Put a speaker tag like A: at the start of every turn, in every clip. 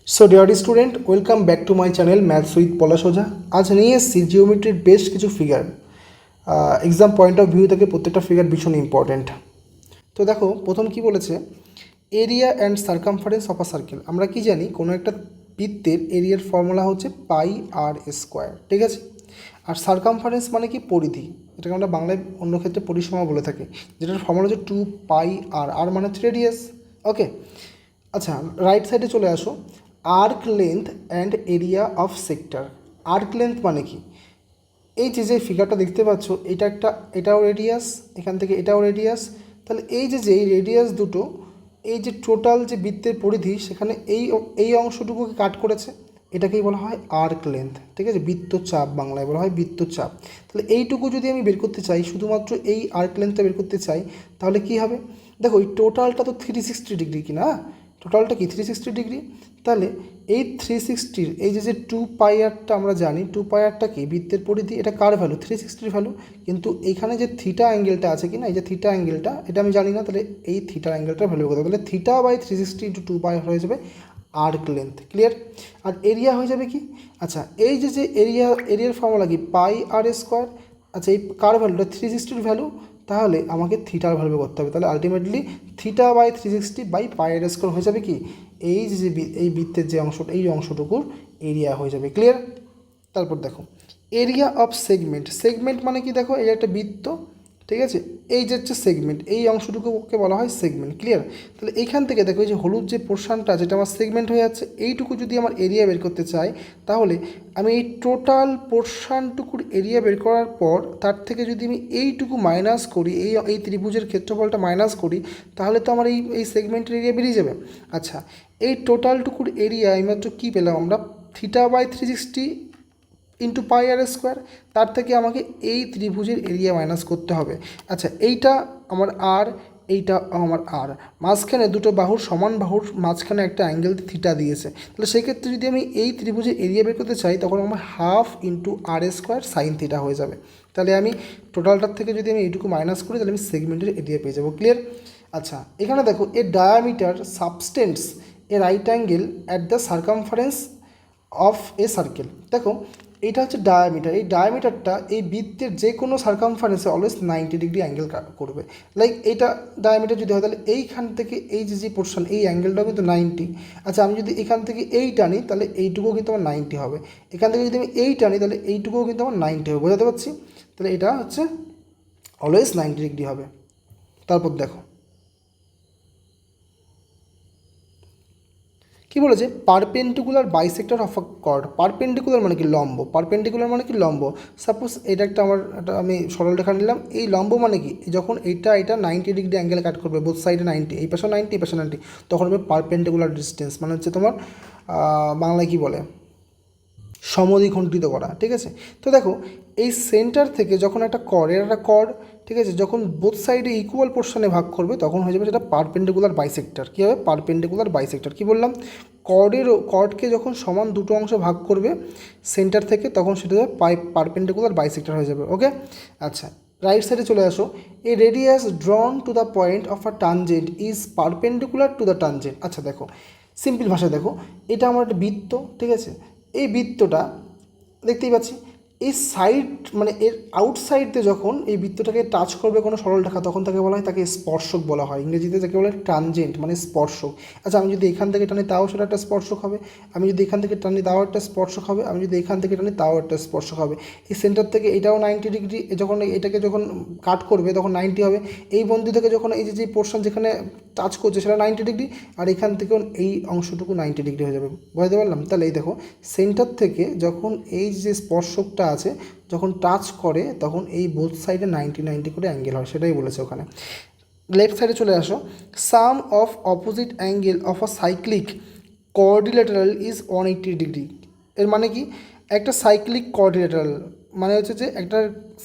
A: So dear student, welcome back to my channel maths with Palash সোজা। আজ নিয়ে এসেছি জিওমেট্রির বেশ কিছু figure. Exam point of view থেকে প্রত্যেকটা ফিগার ভীষণ ইম্পর্টেন্ট। তো দেখো, প্রথম কি বলেছে, area and circumference of a circle. আমরা কি জানি, কোনো একটা বৃত্তের এরিয়ার ফর্মুলা হচ্ছে পাই আর স্কোয়ার, ঠিক আছে। আর সার্কামফারেন্স মানে কি, পরিধি। এটাকে আমরা বাংলায় অন্য ক্ষেত্রে পরিসীমা বলে থাকি, যেটার ফর্মুলা হচ্ছে 2 পাই আর মানে হচ্ছে রেডিয়াস। ওকে, আচ্ছা, রাইট সাইডে চলে আসো। Arc length and area of sector. Arc length মানে কি, এই যে ফিগারটা দেখতে পাচ্ছ, এটাও রেডিয়াস, এখান থেকে এটাও রেডিয়াস। তাহলে এই এই রেডিয়াস দুটো, এই যে টোটাল যে বৃত্তের পরিধি, সেখানে এই অংশটুকুকে কাট করেছে, এটাকেই বলা হয় আর্ক লেন্থ, ঠিক আছে। বৃত্তচাপ, বাংলায় বলা হয় বৃত্তচাপ। তাহলে এইটুকু যদি আমি বের করতে চাই, শুধুমাত্র এই আর্ক লেন্থটা বের করতে চাই, তাহলে কি হবে? দেখো, এই টোটালটা তো 360 ডিগ্রি কি না, টোটালটা কি 360 ডিগ্রি। তাহলে এই 360-র এই যে 2 পাই আরটা আমরা জানি, 2 পাই আরটা কি, বৃত্তের পরিধি। এটা কার ভ্যালু? 360-র ভ্যালু। কিন্তু এইখানে যে থিটা অ্যাঙ্গেলটা আছে কি না, এই যে থিটা অ্যাঙ্গেলটা, এটা আমি জানি না। তাহলে এই থিটা অ্যাঙ্গেলটার ভ্যালু কত? তাহলে থিটা বাই 360 ইন্টু 2 পাই হয়ে যাবে আর্ক লেন্থ। ক্লিয়ার? আর এরিয়া হয়ে যাবে কি, আচ্ছা, এই যে এরিয়ার ফর্মুলা কি, পাই আর স্কোয়ার। আচ্ছা, এই কার ভ্যালুটা 360-র ভ্যালু, তাহলে আমাকে থিটার ভ্যালু করতে হবে। তাহলে ultimately theta by 360 by pi R square হয়ে যাবে কি, এই বৃত্তের যে অংশটা, এই অংশটুকুর এরিয়া হয়ে যাবে। ক্লিয়ার? তারপর দেখো, এরিয়া অফ সেগমেন্ট। সেগমেন্ট মানে কি, দেখো, এই একটা বৃত্ত, ঠিক আছে। এই যে হচ্ছে সেগমেন্ট, এই অংশটুকুকে বলা হয় সেগমেন্ট। ক্লিয়ার? তাহলে এইখান থেকে দেখো, এই যে হলুদ যে পোর্শনটা, যেটা আমার সেগমেন্ট হয়ে যাচ্ছে, এইটুকু যদি আমার এরিয়া বের করতে চাই, তাহলে আমি এই টোটাল পোর্শনটুকুর এরিয়া বের করার পর তার থেকে যদি আমি এইটুকু মাইনাস করি, এই ত্রিভুজের ক্ষেত্রফলটা মাইনাস করি, তাহলে তো আমার এই সেগমেন্টের এরিয়া বেরিয়ে যাবে। আচ্ছা, এই টোটালটুকুর এরিয়া এইমাত্র কী পেলাম আমরা, theta by 360 into pi R square. তার থেকে আমাকে এই ত্রিভুজের এরিয়া মাইনাস করতে হবে। আচ্ছা, এইটা আমার আর, এইটা আমার আর, মাঝখানে দুটো বাহুর, সমান বাহুর মাঝখানে একটা অ্যাঙ্গেল থিটা দিয়েছে। তাহলে সেক্ষেত্রে যদি আমি এই ত্রিভুজের এরিয়া বের করতে চাই, তখন আমার হাফ ইন্টু আর স্কোয়ার সাইন থিটা হয়ে যাবে। তাহলে আমি টোটালটার থেকে যদি আমি এইটুকু মাইনাস করি, তাহলে আমি সেগমেন্টের এরিয়া পেয়ে যাবো। ক্লিয়ার? আচ্ছা, এখানে দেখো, a diameter substance a right angle at the circumference of a circle. দেখো, এইটা হচ্ছে ডায়ামিটার। এই ডায়ামিটারটা এই বৃত্তের যে কোনো সার্কামফারেন্সে অলওয়েজ 90 ডিগ্রি অ্যাঙ্গেল করবে। লাইক এইটা ডায়ামিটার যদি হয়, তাহলে এইখান থেকে এই যে পোর্শন, এই অ্যাঙ্গেলটাও কিন্তু 90। আচ্ছা, আমি যদি এখান থেকে এই টানি, তাহলে এইটুকুও কিন্তু আমার 90 হবে। এখান থেকে যদি আমি এই টানি, তাহলে এইটুকুও কিন্তু আমার 90 হবে। বোঝাতে পারছি? তাহলে এটা হচ্ছে অলওয়েজ 90 ডিগ্রি হবে। তারপর দেখো কি বলেছে, perpendicular bisector of a chord. Perpendicular মানে কি, লম্ব। পারপেন্ডিকুলার মানে কি, লম্ব। সাপোজ এটা একটা আমি সরল রেখা নিলাম। এই লম্ব মানে কি, যখন এটা 90 ডিগ্রি অ্যাঙ্গেল কাট করবে, বোথ সাইডে 90, এই পাশে 90, এই পাশে 90, তখন হবে পারপেন্ডিকুলার ডিস্টেন্স। মানে হচ্ছে তোমার বাংলায় কি বলে, সমদ্বিখণ্ডিত করা, ঠিক আছে। তো দেখো, এই সেন্টার থেকে যখন একটা কর্ড, এটা একটা কর্ড, ঠিক আছে, যখন বোথ সাইডে ইকুয়াল পোর্শনে ভাগ করবে, তখন হয়ে যাবে সেটা পারপেন্ডিকুলার বাইসেক্টর। কী হবে? Perpendicular bisector. কী বললাম? কর্ডকে যখন সমান দুটো অংশ ভাগ করবে সেন্টার থেকে, তখন সেটা পারপেন্ডিকুলার বাইসেক্টর হয়ে যাবে। ওকে, আচ্ছা, রাইট সাইডে চলে আসো। A radius drawn to the point of a tangent is perpendicular to the tangent. আচ্ছা দেখো, সিম্পল ভাষায় দেখো, এটা আমার একটা বৃত্ত, ঠিক আছে। এই বৃত্তটা দেখতেই পাচ্ছি, এই সাইড মানে এর আউটসাইড দিয়ে যখন এই বৃত্তটাকে টাচ করবে কোনো সরল রেখা, তখন তাকে বলা হয়, তাকে স্পর্শক বলা হয়। ইংরেজিতে যাকে বলে ট্রানজেন্ট, মানে স্পর্শক। আচ্ছা, আমি যদি এখান থেকে টানি, তাও সেটা একটা স্পর্শক হবে। আমি যদি এখান থেকে টানি, তাও একটা স্পর্শক হবে। আমি যদি এখান থেকে টানি, তাও একটা স্পর্শক হবে। এই সেন্টার থেকে এটাও 90 ডিগ্রি, যখন এটাকে যখন কাট করবে, তখন 90 হবে। এই বন্ধু থেকে যখন এই যে পোর্শন যেখানে টাচ করছে, সেটা 90 ডিগ্রি, আর এখান থেকেও এই অংশটুকু 90 ডিগ্রি হয়ে যাবে। বুঝতে পারলাম? তাহলে এই দেখো, সেন্টার থেকে যখন এই যে স্পর্শকটা আছে, যখন টাচ করে, তখন এই বোথ সাইডে 90 করে অ্যাঙ্গেল হয়, সেটাই বলেছে ওখানে। লেফট সাইডে চলে আসো। Sum of opposite angle of a cyclic quadrilateral is 180 degree. এর মানে কি, একটা সাইক্লিক কোঅর্ডিলেটারাল মানে হচ্ছে যে একটা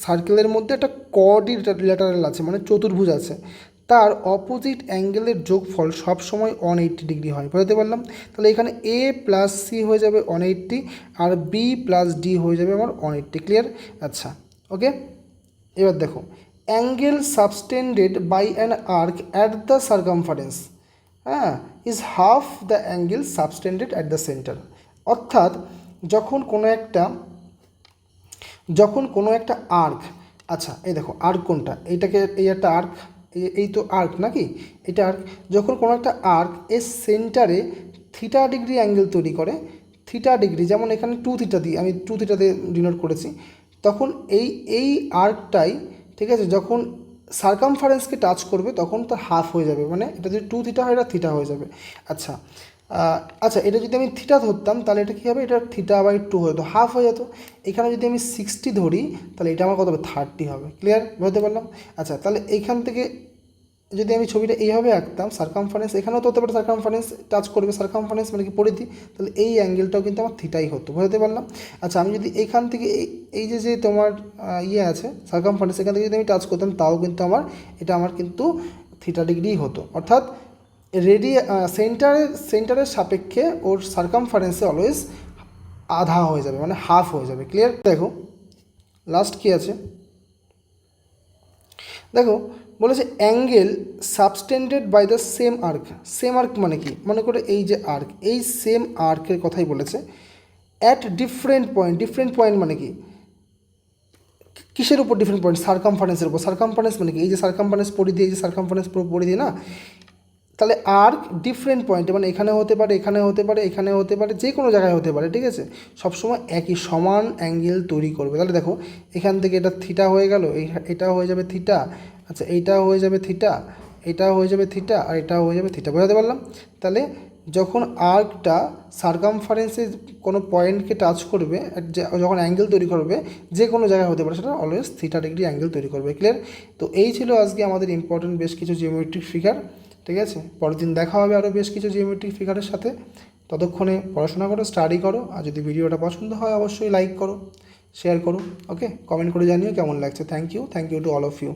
A: সার্কেলের মধ্যে একটা কোঅর্ডিলেটারাল আছে, মানে চতুর্ভুজ আছে, তার অপোজিট অ্যাঙ্গেলের যোগফল সবসময় 180 ডিগ্রি হয়। বুঝতে পারলাম? তাহলে এখানে এ প্লাস সি হয়ে যাবে 180, আর বি প্লাস ডি হয়ে যাবে আমার 180। ক্লিয়ার? আচ্ছা, ওকে, এবার দেখো, angle subtended by an arc at the circumference. হ্যাঁ, is half the angle subtended at the centre. অর্থাৎ যখন কোনো একটা আর্ক, আচ্ছা এই দেখো আর্ক কোনটা, এইটাকে এই একটা আর্ক, এই তো আর্ক নাকি, এটা আর্ক। যখন কোনো একটা আর্ক এর সেন্টারে থিটা ডিগ্রি অ্যাঙ্গেল তৈরি করে, থিটা ডিগ্রি, যেমন এখানে 2 থিটা দিয়ে আমি 2 থিটা দিয়ে ডিনোট করেছি, তখন এই আর্কটাই, ঠিক আছে, যখন সার্কামফারেন্সকে টাচ করবে তখন তার হাফ হয়ে যাবে, মানে এটা যদি 2 থিটা হয় এটা থিটা হয়ে যাবে। আচ্ছা আচ্ছা, এটা যদি আমি থিটা ধরতাম তাহলে এটা কী হবে, এটা থিটা বাই 2 হয়ে যেত, হাফ হয়ে যেত। এখানে যদি আমি 60 ধরি তাহলে এটা আমার কত হবে, 30 হবে। ক্লিয়ার, বুঝতে পারলাম? আচ্ছা, তাহলে এইখান থেকে যদি আমি ছবিটা এইভাবে আঁকতাম, সার্কামফারেন্স এখানেও তো হতে পারে, সার্কামফারেন্স টাচ করবে, সার্কামফারেন্স মানে কি পরিধি, তাহলে এই অ্যাঙ্গেলটাও কিন্তু আমার থিটাই হতো, বুঝতে পারলাম? আচ্ছা, আমি যদি এইখান থেকে এই যে তোমার ইয়ে আছে সার্কামফারেন্স, এখান থেকে যদি আমি টাচ করতাম তাও কিন্তু আমার কিন্তু থিটা ডিগ্রি হতো। অর্থাৎ সেন্টারের সাপেক্ষে ওর সার্কামফারেন্সে অলওয়েজ আধা হয়ে যাবে, মানে হাফ হয়ে যাবে। ক্লিয়ার? দেখো লাস্ট কী আছে, দেখো বলেছে angle subtended by the same arc. Same arc মানে কি, মনে করে এই যে আর্ক, এই সেম আর্কের কথাই বলেছে, অ্যাট ডিফারেন্ট পয়েন্ট মানে কি, কিসের উপর ডিফারেন্ট পয়েন্ট, সার্কামফারেন্সের উপর। সার্কামফারেন্স মানে কি, এই যে সার্কামফারেন্স পরিধি, এই যে সার্কামফারেন্স পরিধি না, তাহলে আর্ক ডিফারেন্ট পয়েন্টে, মানে এখানে হতে পারে, এখানে হতে পারে, এখানে হতে পারে, যে কোনো জায়গায় হতে পারে, ঠিক আছে, সবসময় একই সমান অ্যাঙ্গেল তৈরি করবে। তাহলে দেখো এখান থেকে এটা থিটা হয়ে গেল, এটা হয়ে যাবে থিটা, আচ্ছা এইটা হয়ে যাবে থিটা, এটা হয়ে যাবে থিটা, আর এটা হয়ে যাবে থিটা, বোঝাতে পারলাম? তাহলে যখন আর্কটা সার্কামফারেন্সে কোনো পয়েন্টকে টাচ করবে, যখন অ্যাঙ্গেল তৈরি করবে, যে কোনো জায়গায় হতে পারে, সেটা অলওয়েজ থিটা ডিগ্রি অ্যাঙ্গেল তৈরি করবে। ক্লিয়ার? তো এই ছিল আজকে আমাদের ইম্পর্টেন্ট বেশ কিছু জিওমেট্রিক ফিগার, ঠিক আছে। পরের দিন দেখা হবে আরও বেশ কিছু জিওমেট্রিক ফিগারের সাথে। ততক্ষণে পড়াশোনা করো, স্টাডি করো, আর যদি ভিডিওটা পছন্দ হয় অবশ্যই লাইক করো, শেয়ার করো, ওকে, কমেন্ট করে জানিও কেমন লাগছে। Thank you to all of you.